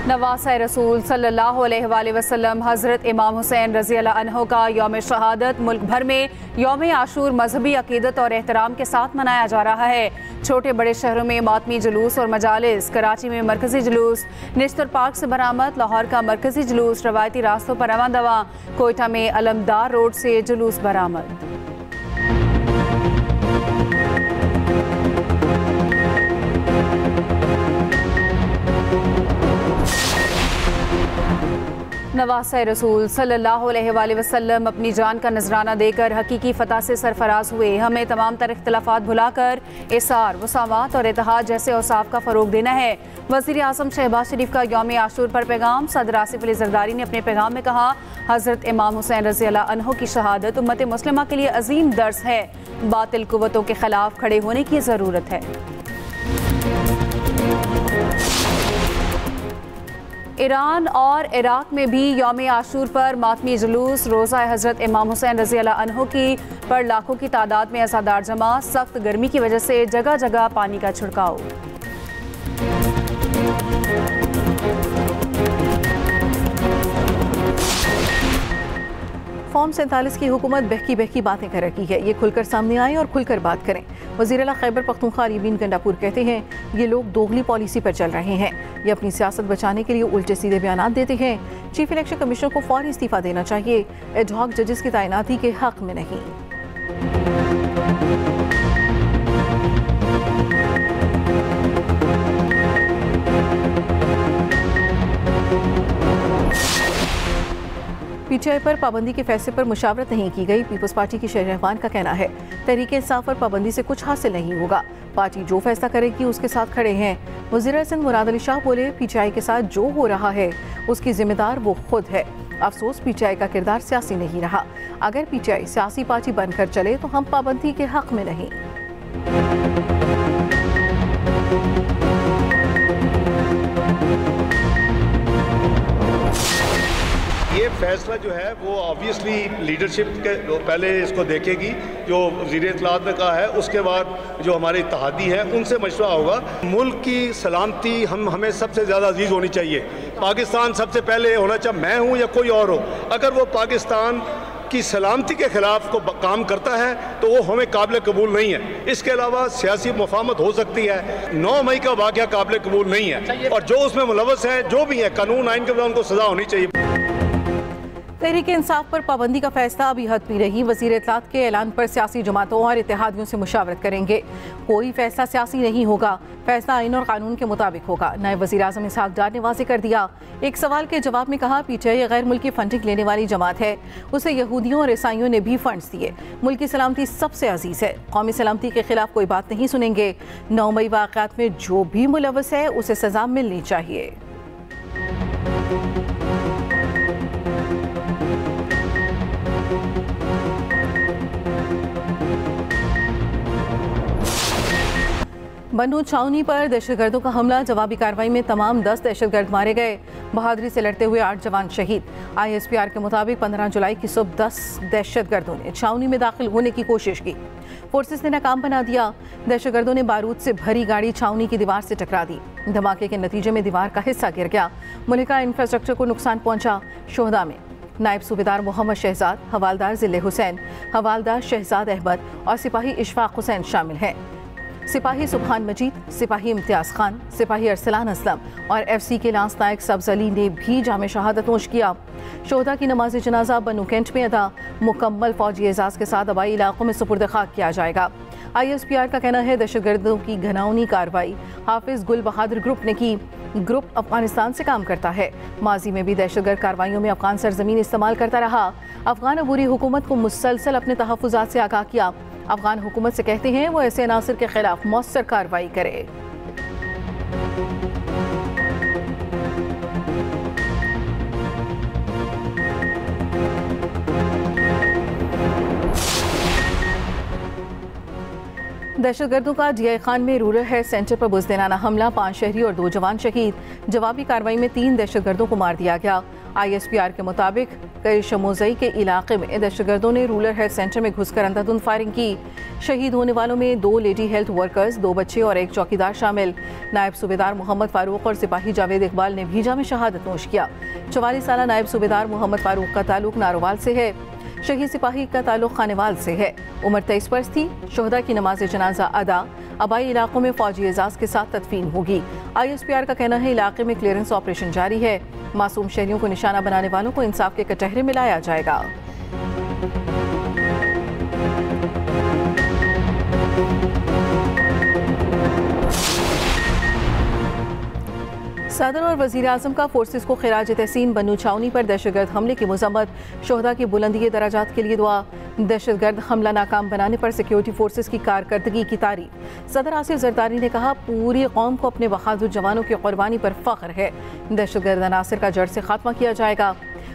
नवासे रसूल सल्लल्लाहु अलैहि वसल्लम हज़रत इमाम हुसैन रज़ी अल्लाह अन्हो का यौम शहादत मुल्क भर में यौम आशूर मजहबी अकीदत और एहतराम के साथ मनाया जा रहा है। छोटे बड़े शहरों में मातमी जुलूस और मजालिस, कराची में मरकजी जुलूस, निश्तर पार्क से बरामद, लाहौर का मरकजी जुलूस रवायती रास्तों पर रवां दवा, कोयटा में अलमदार रोड से जुलूस बरामद। नवासे रसूल सल्लल्लाहु अलैहि वसल्लम अपनी जान का नजराना देकर हकीकी फतह से सरफराज हुए। हमें तमाम तर इख्तलाफात भुलाकर इसार, मुसावात और इत्तेहाद जैसे औसाफ का फ़रोग देना है। वज़ीर आज़म शहबाज शरीफ का यौम आशूर पर पैगाम। सदर आसिफ अली ज़रदारी ने अपने पैगाम में कहा, हज़रत इमाम हुसैन रज़ी अल्लाह अन्हो की शहादत उम्मत मुस्लिमा के लिए अजीम दर्स है। बातिल कुव्वतों के खिलाफ खड़े होने की ज़रूरत है। ईरान और इराक में भी यौम आशूर पर मातमी जुलूस। रोज़ा हज़रत इमाम हुसैन रज़ी अल्लाह अन्हो की पर लाखों की तादाद में अज़ादार जमा। सख्त गर्मी की वजह से जगह जगह पानी का छिड़काव। फॉर्म 47 की हुकूमत बहकी बहकी बातें कर रही है। ये खुलकर सामने आए और खुलकर बात करें। वज़ीर आला खैबर पख्तूनख्वा अरबिन गंडापुर कहते हैं, ये लोग दोगली पॉलिसी पर चल रहे हैं। ये अपनी सियासत बचाने के लिए उल्टे सीधे बयान देते हैं। चीफ इलेक्शन कमिश्नर को फौरी इस्तीफा देना चाहिए। एडहॉक जजेस की तैनाती के हक में नहीं। पीटीआई पर पाबंदी के फैसले पर मुशावरत नहीं की गई। पीपल्स पार्टी की शेर रहमान का कहना है, तहरीक इंसाफ पर पाबंदी से कुछ हासिल नहीं होगा। पार्टी जो फैसला करेगी उसके साथ खड़े हैं। वज़ीर सिंध मुराद अली शाह बोले, पीटीआई के साथ जो हो रहा है उसकी जिम्मेदार वो खुद है। अफसोस पीटीआई का किरदार सियासी नहीं रहा। अगर पीटीआई सियासी पार्टी बनकर चले तो हम पाबंदी के हक में नहीं। ये फैसला जो है वो ऑब्वियसली लीडरशिप के पहले इसको देखेगी। जो वज़ीर इत्तलात ने कहा है उसके बाद जो हमारे इत्तेहादी हैं उनसे मशवरा होगा। मुल्क की सलामती हमें सबसे ज़्यादा अजीज़ होनी चाहिए। पाकिस्तान सबसे पहले होना चाहिए, मैं हूँ या कोई और हो। अगर वो पाकिस्तान की सलामती के ख़िलाफ़ को काम करता है तो वो हमें काबिल कबूल नहीं है। इसके अलावा सियासी मुफाहमत हो सकती है, 9 मई का वाक़या काबिल कबूल नहीं है। और जो उसमें मुलव्वस हैं, जो भी है, कानून आइन के बाद उनको सज़ा होनी चाहिए। तहरीक इंसाफ पर पाबंदी का फैसला अभी हद पी रही। वज़ीर इत्तलात के ऐलान पर सियासी जमातों और इत्तेहादियों से मुशावरत करेंगे। कोई फैसला सियासी नहीं होगा, फैसला आइन और कानून के मुताबिक होगा। नायब वज़ीर आज़म इसहाक डार ने वाज़ेह कर दिया। एक सवाल के जवाब में कहा, पीटीआई गैर मुल्की फंडिंग लेने वाली जमात है। उसे यहूदियों और ईसाइयों ने भी फंड्स दिए। मुल्क की सलामती सबसे अजीज़ है। कौमी सलामती के खिलाफ कोई बात नहीं सुनेंगे। 9 मई वाक़यात में जो भी मुलव्वस है उसे सज़ा मिलनी चाहिए। बन्नू छावनी पर दहशतगर्दों का हमला। जवाबी कार्रवाई में तमाम 10 दहशतगर्द मारे गए। बहादुरी से लड़ते हुए 8 जवान शहीद। ISPR के मुताबिक 15 जुलाई की सुबह 10 दहशतगर्दों ने छावनी में दाखिल होने की कोशिश की। फोर्सेस ने नाकाम बना दिया। दहशतगर्दों ने बारूद से भरी गाड़ी छावनी की दीवार से टकरा दी। धमाके के नतीजे में दीवार का हिस्सा गिर गया। मुल्का इंफ्रास्ट्रक्चर को नुकसान पहुंचा। शोहदा में नायब सूबेदार मोहम्मद शहजाद, हवालदार ज़िले हुसैन, हवालदार शहजाद अहमद और सिपाही इशफाक हुसैन शामिल हैं। सिपाही सुबहान मजीद, सिपाही इम्तियाज़ खान, सिपाही अरसलान असलम और FC के लांस नायक सब्ज़ अली ने भी जामे शहादत नोश किया। शोहदा की नमाज जनाजा बन्नू कैंट में अदा मुकम्मल फौजी एजाज़ के साथ आबाई इलाकों में सुपुर्द खाक किया जाएगा। ISPR का कहना है, दहशतगर्दों की घनाउनी कार्रवाई हाफिज़ गुल बहादुर ग्रुप ने की। ग्रुप अफगानिस्तान से काम करता है। माजी में भी दहशतगर्द कार्रवाइयों में अफगान सरजमीन इस्तेमाल करता रहा। अफगान अबूरी हुकूमत को मुसलसल अपने तहफ़्फ़ुज़ात से आगाह किया। अफगान हुकूमत से कहते हैं वो ऐसे अनासर के खिलाफ मौसर कार्रवाई करे। दहशतगर्दों का DI खान में रूरल हेल्थ सेंटर पर बुज़दिलाना हमला। 5 शहरी और 2 जवान शहीद। जवाबी कार्रवाई में 3 दहशतगर्दों को मार दिया गया। ISPR के मुताबिक कई शमोजई के इलाके में दहशतगर्दों ने रूरल हेल्थ सेंटर में घुसकर अंधाधुंध फायरिंग की। शहीद होने वालों में 2 लेडी हेल्थ वर्कर्स, 2 बच्चे और 1 चौकीदार शामिल। नायब सूबेदार मोहम्मद फारूक और सिपाही जावेद इकबाल ने भीजा में शहादत नोश किया। 44 साल नायब सूबेदार मोहम्मद फारूक का ताल्लुक नारोवाल से है। शहीद सिपाही का ताल्लुक खानेवाल से है। उम्र 23 वर्ष थी। शोहदा की नमाज जनाजा अदा आबाई इलाकों में फौजी एजाज के साथ तदफीन होगी। ISPR का कहना है इलाके में क्लियरेंस ऑपरेशन जारी है। मासूम शहरियों को निशाना बनाने वालों को इंसाफ के कटहरे में लाया जाएगा। सदर और वज़ीर आज़म का फोर्सेस को खिराज तहसीन बन्नू छावनी पर दहशतगर्द हमले की मजम्मत। शोहदा की बुलंदी दराजात के लिए दुआ। दहशतगर्द हमला नाकाम बनाने पर सिक्योरिटी फोर्सेस की कारकर्दगी की तारीफ। सदर आसिफ जरदारी ने कहा पूरी कौम को अपने बहादुर जवानों की कुर्बानी पर फख्र है। दहशतगर्द अनासर का जड़ से खात्मा किया जाएगा।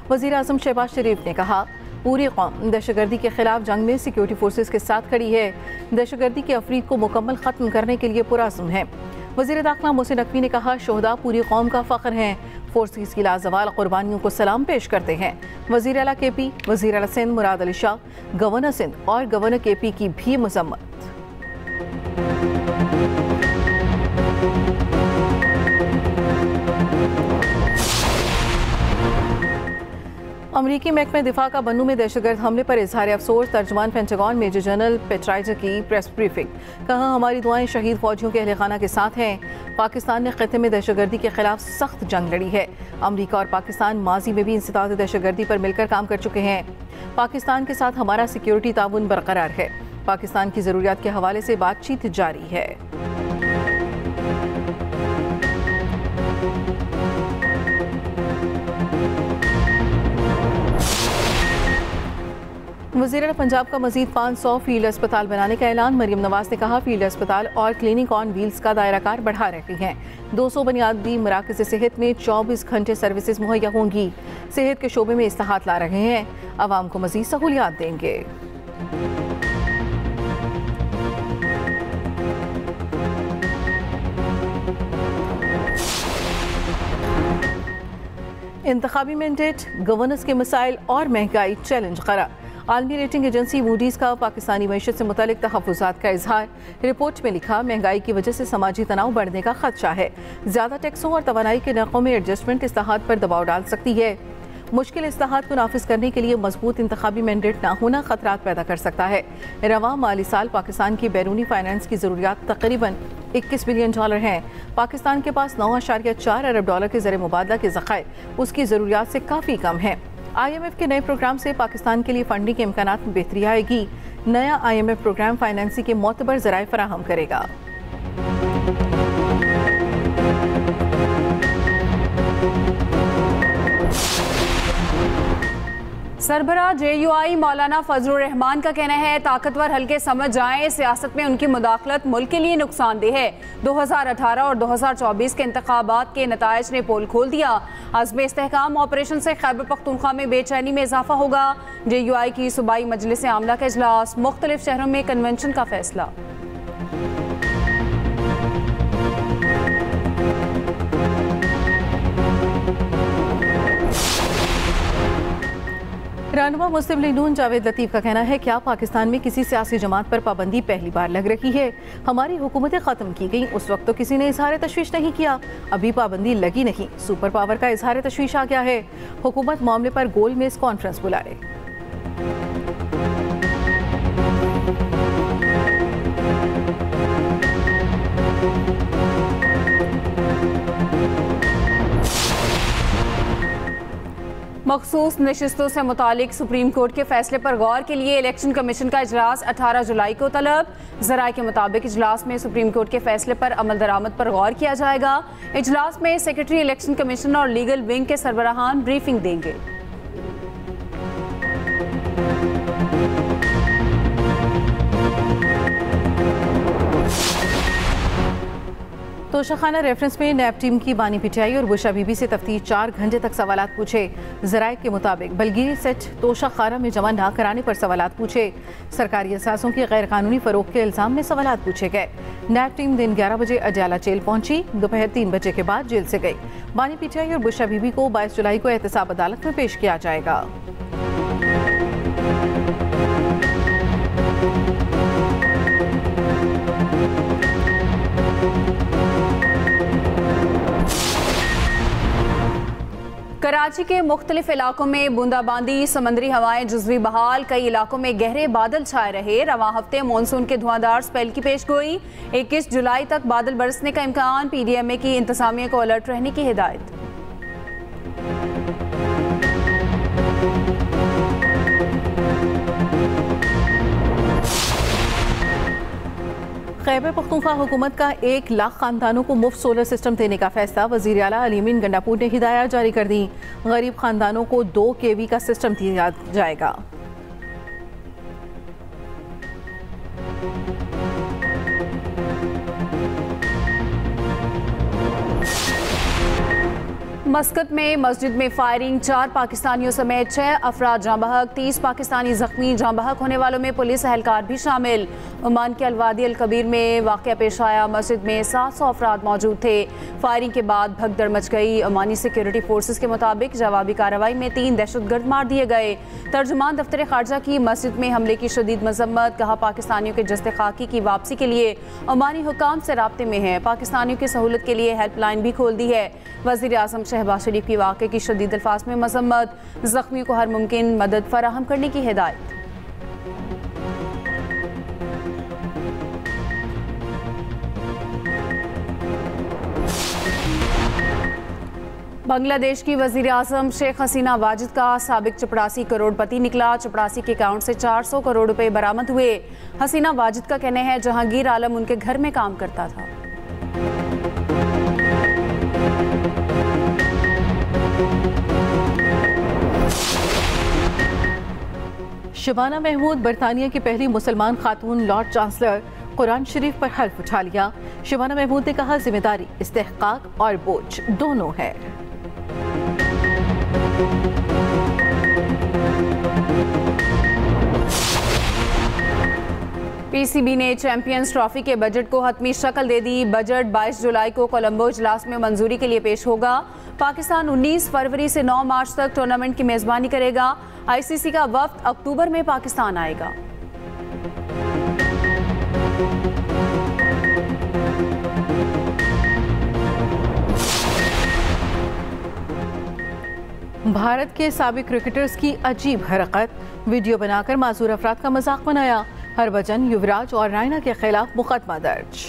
वज़ीर आज़म शहबाज शरीफ ने कहा पूरी कौम दहशतगर्दी के खिलाफ जंग में सिक्योरिटी फोर्सेस के साथ खड़ी है। दहशतगर्दी के अफरीद को मुकम्मल ख़त्म करने के लिए पुरअज़्म है। वज़ीर दाखिला मोहसिन नकवी ने कहा शोहदा पूरी कौम का फ़ख्र हैं। फोर्सेस की लाजवाल कुर्बानियों को सलाम पेश करते हैं। वज़ीर आला KP, वज़ीर आला सिंध मुराद अली शाह, गवर्नर सिंध और गवर्नर KP की भी मजम्मत। अमरीकी महकमे दिफा का बन्नू में दहशतगर्द हमले पर इजहार अफसोस। तर्जुमान पेंटागन मेजर जनरल पेट्राइटर की प्रेस ब्रीफिंग। कहा हमारी दुआएं शहीद फौजियों के अहले खाना के साथ हैं। पाकिस्तान ने खित्ते में दहशतगर्दी के खिलाफ सख्त जंग लड़ी है। अमरीका और पाकिस्तान माजी में भी इंसदाद दहशतगर्दी पर मिलकर काम कर चुके हैं। पाकिस्तान के साथ हमारा सिक्योरिटी ताउन बरकरार है। पाकिस्तान की ज़रूरियात के हवाले से बातचीत जारी है। वज़ीर पंजाब का मजीद 500 फील्ड अस्पताल बनाने का ऐलान। मरीम नवाज ने कहा फील्ड अस्पताल और क्लिनिक ऑन व्हील्स का दायराकार बढ़ा रही हैं। 200 बुनियादी मराकज़ सेहत में 24 घंटे सर्विसेज मुहैया होंगी। सेहत के शोबे में इस्लाहात ला रहे हैं। आवाम को मजीद सहूलियात देंगे। इंतखाबी मैंडेट, गवर्नेंस के मसाइल और महंगाई चैलेंज करार। आलमी रेटिंग एजेंसी मूडीज़ का पाकिस्तानी मईशत से मुतालिक तहफ़्फ़ुज़ात का इजहार। रिपोर्ट में लिखा महंगाई की वजह से समाजी तनाव बढ़ने का खदशा है। ज़्यादा टैक्सों और तवानाई के नरखों में एडजस्टमेंट इस्लाहात पर दबाव डाल सकती है। मुश्किल इस्लाहात को नाफिज करने के लिए मजबूत इंतखाबी मैंडेट ना होना खतरात पैदा कर सकता है। रवां माली साल पाकिस्तान की बैरूनी फाइनेंस की ज़रूरियात तकरीबन $21 बिलियन हैं। पाकिस्तान के पास $9.4 अरब के ज़र मुबादला के ज़खायर उसकी ज़रूरियात से काफ़ी कम है। IMF के नए प्रोग्राम से पाकिस्तान के लिए फंडिंग के इम्कानात में बेहतरी आएगी। नया IMF प्रोग्राम फाइनेंसिंग के मोतबर ज़राए फराहम करेगा। सरबराह JUI मौलाना फजलुर रहमान का कहना है ताकतवर हल्के समझ जाएं, सियासत में उनकी मुदाखलत मुल्क के लिए नुकसानदेह है। 2018 और 2024 के इंतखाबात के नताइज ने पोल खोल दिया। अज़्म इस्तेहकाम ऑपरेशन से खैबर पख्तूनख्वा में बेचैनी में इजाफा होगा। JUI की सूबाई मजलिस आमला का इजलास, मुख्तलिफ शहरों में कन्वेंशन का फैसला। रहनुमा मुस्लिम लीग नून जावेद लतीफ़ का कहना है क्या पाकिस्तान में किसी सियासी जमात पर पाबंदी पहली बार लग रही है। हमारी हुकूमतें ख़त्म की गई उस वक्त तो किसी ने इजहार तशवीश नहीं किया, अभी पाबंदी लगी नहीं, सुपर पावर का इजहार तशवीश आ गया है। हुकूमत मामले पर गोल मेज कॉन्फ्रेंस बुलाए। मखसूस नशिस्तों से मुतालिक सुप्रीम कोर्ट के फैसले पर गौर के लिए इलेक्शन कमीशन का इजलास 18 जुलाई को तलब। ज़राए के मुताबिक इजलास में सुप्रीम कोर्ट के फैसले पर अमल दरामद पर गौर किया जाएगा। इजलास में सेक्रेटरी इलेक्शन कमीशन और लीगल विंग के सरबराहान ब्रीफिंग देंगे। तोशाखाना रेफरेंस में नैब टीम की बानी पिटाई और बुशा बीबी से तफ्तीश 4 घंटे तक सवालात पूछे। ज़राए के मुताबिक बलगीरी सेट तोशाखाना में जमा ना कराने पर सवालात पूछे। सरकारी असासों की गैर कानूनी फरोख्त के इल्ज़ाम में सवालात पूछे गए। नैब टीम दिन 11 बजे अडयाला जेल पहुंची, दोपहर 3 बजे के बाद जेल से गई। बानी पिटाई और बुशा बीबी को 22 जुलाई को एहतसाब अदालत में पेश किया जाएगा। कराची के मुख्तलिफ इलाकों में बूंदाबांदी, समंदरी हवाएं जुज़वी बहाल, कई इलाकों में गहरे बादल छाए रहे। रवां हफ्ते मानसून के धुआंधार स्पेल की पेशगोई, 21 जुलाई तक बादल बरसने का इम्कान। PDMA की इंतजामिया को अलर्ट रहने की हिदायत। खैबर पख्तूनख्वा हुकूमत का 1 लाख खानदानों को मुफ्त सोलर सिस्टम देने का फैसला। वज़ीर आला अलीमीन गंडापुर ने हिदायत जारी कर दी। गरीब खानदानों को 2 kV का सिस्टम दिया जाएगा। मस्कत में मस्जिद में फायरिंग, 4 पाकिस्तानियों समेत 6 अफराद जाँ बहक, 30 पाकिस्तानी जख्मी। जाँ बहक होने वालों में पुलिस एहलकार भी शामिल। ओमान के अलवादी अल कबीर में वाक़या पेश आया। मस्जिद में 700 अफराद मौजूद थे। फायरिंग के बाद भगदड़ मच गई। ओमानी सिक्योरिटी फोर्सेस के मुताबिक जवाबी कार्रवाई में 3 दहशतगर्द मार दिए गए। तर्जुमान दफ्तर खारजा की मस्जिद में हमले की शदीद मजम्मत, कहा पाकिस्तानियों के जस्ते खाकी की वापसी के लिए ओमानी हुकाम से राब्ते में है। पाकिस्तानियों की सहूलत के लिए हेल्पलाइन भी खोल दी है। वज़ीर आज़म शहबाज शरीफ की वाक़े की शदीद अल्फाज में मजम्मत, जख्मियों को हर मुमकिन मदद फराहम करने की हिदायत। बांग्लादेश की वज़ीर आज़म शेख हसीना वाजिद का साबिक चपड़ासी करोड़पति निकला। चपड़ासी के अकाउंट से 400 करोड़ रुपए बरामद हुए। हसीना वाजिद का कहना है जहांगीर आलम उनके घर में काम करता था। शबाना महमूद बरतानिया की पहली मुसलमान खातून लॉर्ड चांसलर, कुरान शरीफ पर हल्फ उठा लिया। शबाना महमूद ने कहा जिम्मेदारी, इस्तेहकाक और बोझ दोनों है। PCB ने चैंपियंस ट्रॉफी के बजट को हतमी शक्ल दे दी। बजट 22 जुलाई को कोलंबो इजलास में मंजूरी के लिए पेश होगा। पाकिस्तान 19 फरवरी से 9 मार्च तक टूर्नामेंट की मेजबानी करेगा। ICC का वफ्द अक्टूबर में पाकिस्तान आएगा। भारत के साबिक क्रिकेटर्स की अजीब हरकत, वीडियो बनाकर माजूर अफराद का मजाक बनाया। हरभजन, युवराज और रायना के खिलाफ मुकदमा दर्ज।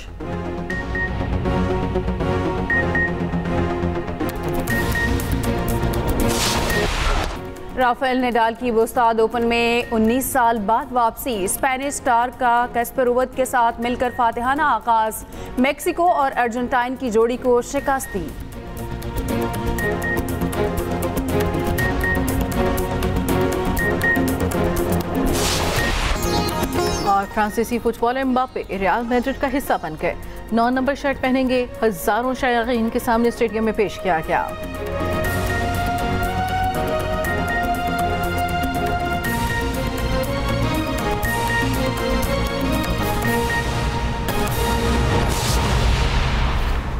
राफेल नडाल की वुस्ताद ओपन में 19 साल बाद वापसी। स्पेनिश स्टार का कैस्परोव के साथ मिलकर फातिहाना आगाज। मेक्सिको और अर्जेंटाइन की जोड़ी को शिकस्त दी। और फ्रांसीसी फुटबॉलर एम्बापे रियल मैड्रिड का हिस्सा बन गए। 9 नंबर शर्ट पहनेंगे। हजारों शायकीन के सामने स्टेडियम में पेश किया गया।